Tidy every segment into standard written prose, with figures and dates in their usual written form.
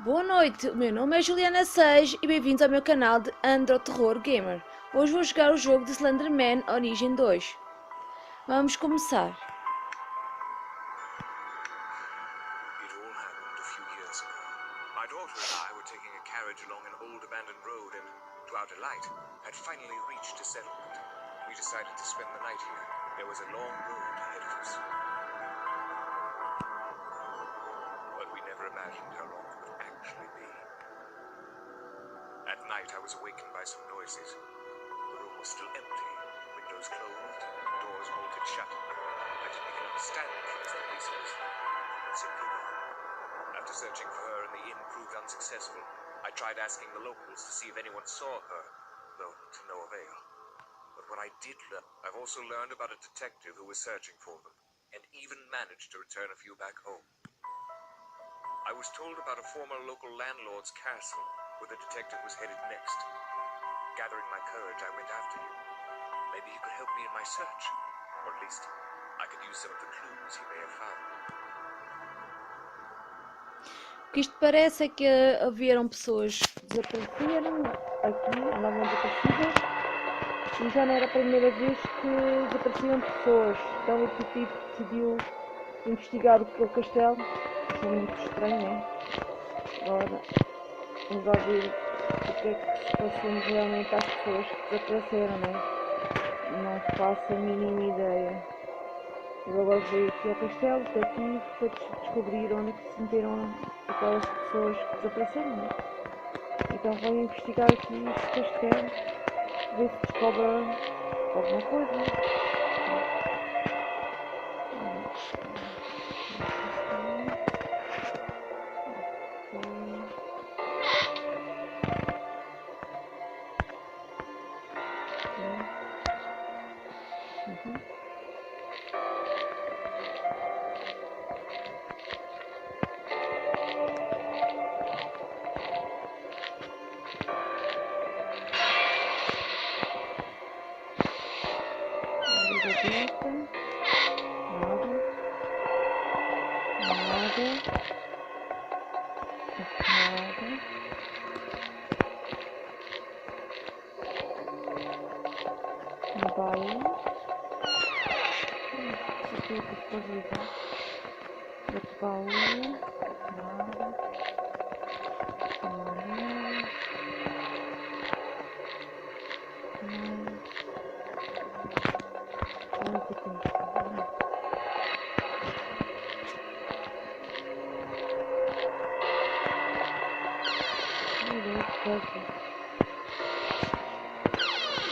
Boa noite, o meu nome é Juliana 6 e bem-vindos ao meu canal de Andro Terror Gamer. Hoje vou jogar o jogo de Slenderman Origin 2. Vamos começar. It all happened a few years ago. My daughter and I were taking a carriage along an old abandoned road and, to our delight, had finally reached a settlement. We decided to spend the night here. There was a long road ahead of us. But we never imagined how long it would actually be. At night, I was awakened by some noises. The room was still empty, windows closed, doors bolted shut. I didn't even understand at first the reasons. Simply gone. After searching for her and the inn proved unsuccessful, I tried asking the locals to see if anyone saw her, though to no avail. But what I did learn, I've also learned about a detective who was searching for them, and even managed to return a few back home. I was told about a former local landlord's castle, where the detective was headed next. Gathering my courage, I went after him. Maybe he could help me in my search, or at least I could use some of the clues he may have found. O que isto parece é que haveram pessoas que desapareceram aqui, andavam desaparecidas, e já não era a primeira vez que desapareciam pessoas. Então o detetive decidiu investigar o castelo. Isso é muito estranho, é? Agora vamos lá ver o que é que se passou realmente às pessoas que desapareceram, não é? Não faço a mínima ideia. Eu agora veio aqui ao castelo, detetive, para descobrir onde é que se meteram aquelas pessoas que desapareceram, não é? Então vou investigar aqui este castelo, ver se descobre alguma coisa.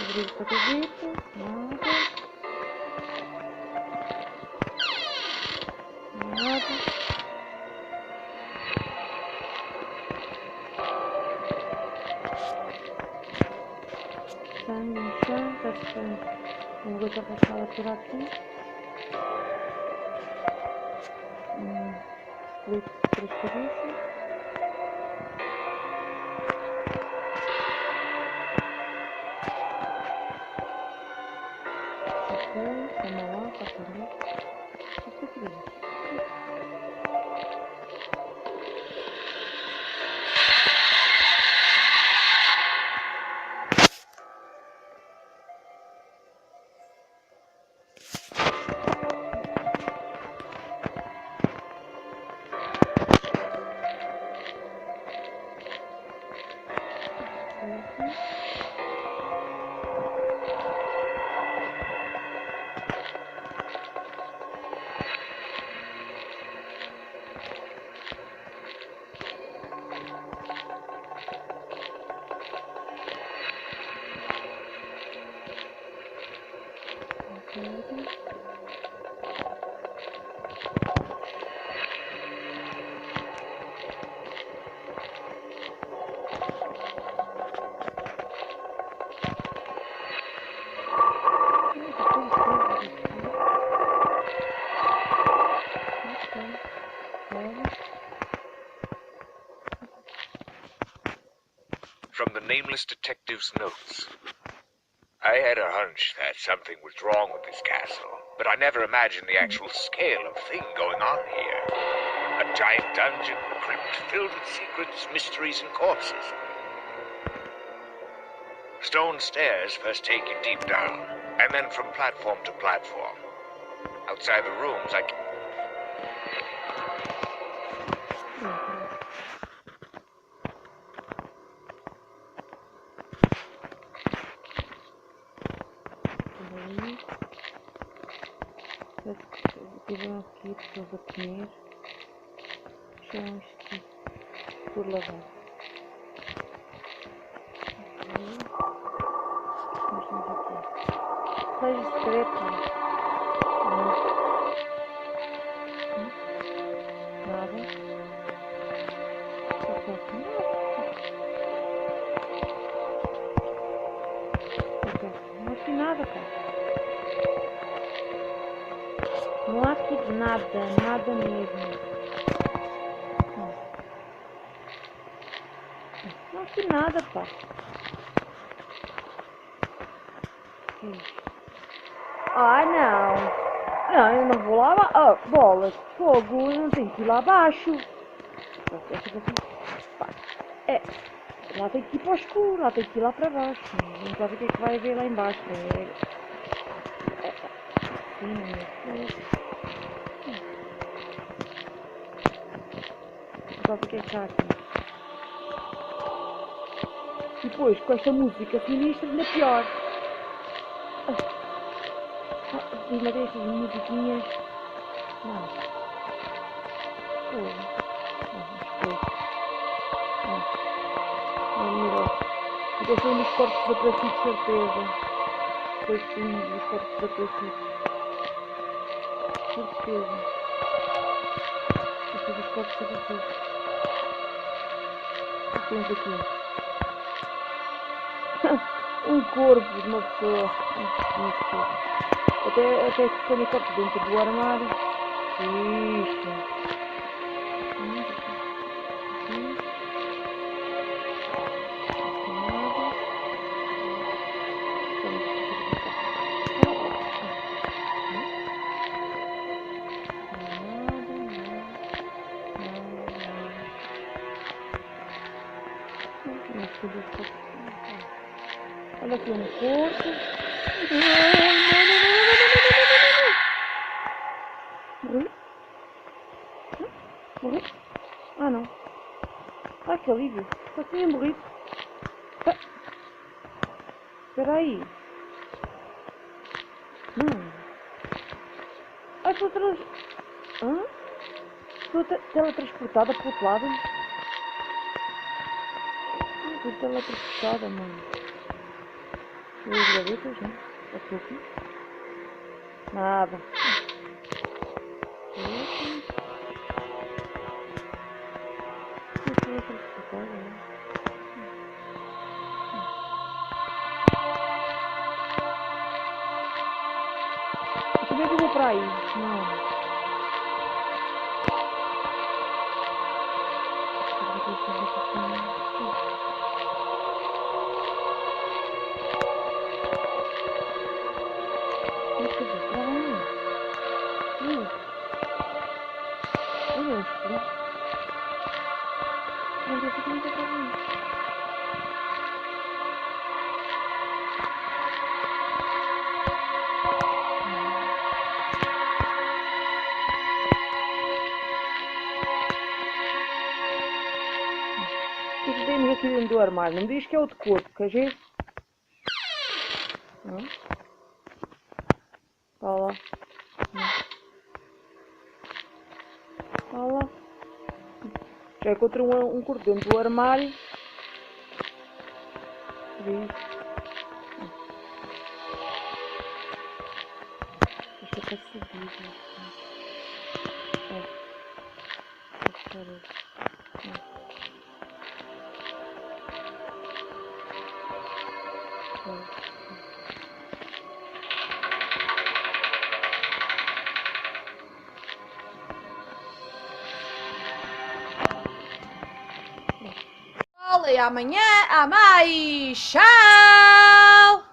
Abrir esta gaveta, nada. Sangue no chão, está sangue. Uma gota passada por aqui. Esqueleto de 3 cabeças. Toma lá, para a Isto é triste. From the nameless detective's notes. I had a hunch that something was wrong with this castle, but I never imagined the actual scale of thing going on here. A giant dungeon, crypt filled with secrets, mysteries, and corpses. Stone stairs first take you deep down, and then from platform to platform. Outside the rooms, Tiveram aqui pessoas a comer. Deixaram isto por lavar. Nós temos aqui. Seja secreto. Nada. Não há aqui nada, cara. Não há aqui nada, nada mesmo. Não há aqui nada, pá. Ah, não. Não, eu não vou lá abaixo. Ah, bolas, fogo, eu não tenho que ir lá abaixo. É, lá tem que ir para o escuro, lá tem que ir lá para baixo. Não sabe o que é que vai haver lá embaixo. Não sabe o que é que está aqui. E depois, com esta música sinistra, ainda pior. Ainda tem estas musiquinhas. Não. E deixou nos corpos desaparecidos, de certeza. Depois sim, dos corpos desaparecidos. Certeza. Deixou dos corpos desaparecidos. O que temos aqui? Um corpo de uma pessoa. Até que põe o corpo dentro do armário. Isto. Olha aqui um corpo. Morri? Morri? Ah, não. Ai, que alívio. Só tinha morrido. Espera aí. Ai, estou teletransportada para o outro lado. Estou teletransportada, mano. E as gavetas, né? Estou aqui. Nada. Estou teletransportada, né? Como é que eu vou para aí? Não. O que temos aqui dentro do armário? Não me diz que é outro corpo, quer ver? Está lá. Está lá. Já encontrei um corpo dentro do armário. Isto é para subir. E amanhã há mais. Tchau!